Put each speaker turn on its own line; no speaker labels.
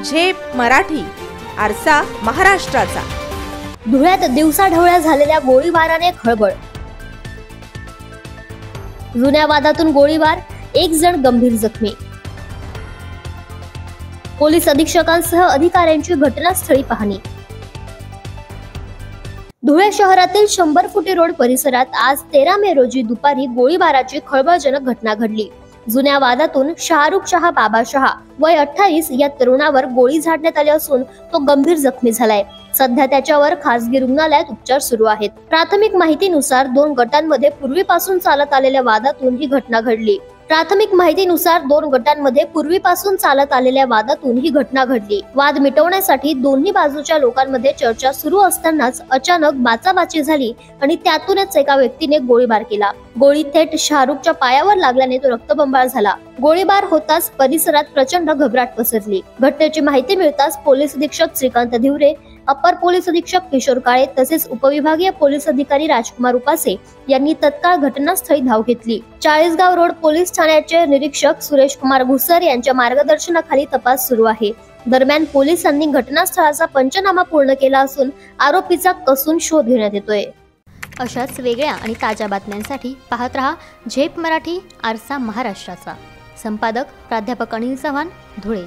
झेप मराठी, आरसा महाराष्ट्राचा।
धुळ्यात दिवसाढवळ्या झालेल्या गोळीबाराने खळबळ। जुन्या वादातून गोळीबार, एक जण गंभीर जखमी। पोलीस अधीक्षकांसह अधिकाऱ्यांची घटनास्थळी पाहणी। धुळे शहरातील 100 फुटी रोड परिसरात आज 13 मे रोजी दुपारी गोळीबाराची खळबळजनक घटना घडली। जुन्या वादातून शाहरुख शाह बाबा शाह वय 28 या तरुणावर गोळी झाडण्यात आली असून तो गंभीर जखमी झालाय। सध्या त्याच्यावर खासगी रुग्णालयात उपचार सुरू आहेत। प्राथमिक माहितीनुसार दोन गटांमध्ये पूर्वीपासून चालत आलेल्या वादातून ही घटना घडली। वाद मिटवण्यासाठी दोन्ही बाजूच्या लोकांमध्ये चर्चा सुरू असतानाच अचानक बाचाबाची झाली आणि त्यातूनच एका व्यक्तीने गोळीबार केला। गोळी थेट शाहरुखच्या पायावर लागल्याने तो रक्तबंबाळ झाला। गोळीबार होताच परिसरात प्रचंड घबराट पसरली। घटनेची माहिती मिळताच पोलीस अधीक्षक श्रीकांत धिवरे, अपर पोलीस अधीक्षक किशोर काळे तसेच उपविभागीय पोलीस अधिकारी राजकुमार उपासे यांनी तत्काळ घटनास्थळी धाव घेतली। चाळीसगाव रोड पोलीस ठाण्याचे निरीक्षक सुरेश कुमार घुसर यांच्या मार्गदर्शनाखाली तपास सुरू आहे। दरम्यान पोलिसांनी घटनास्थळाचा पंचनामा पूर्ण केला असून आरोपीचा कसून शोध घेण्यात येतोय।
अशाच वेगळ्या आणि ताज्या बातम्यांसाठी पाहत रहा झेप मराठी, आरसा महाराष्ट्राचा। संपादक प्राध्यापक अनिल चव्हाण, धुळे।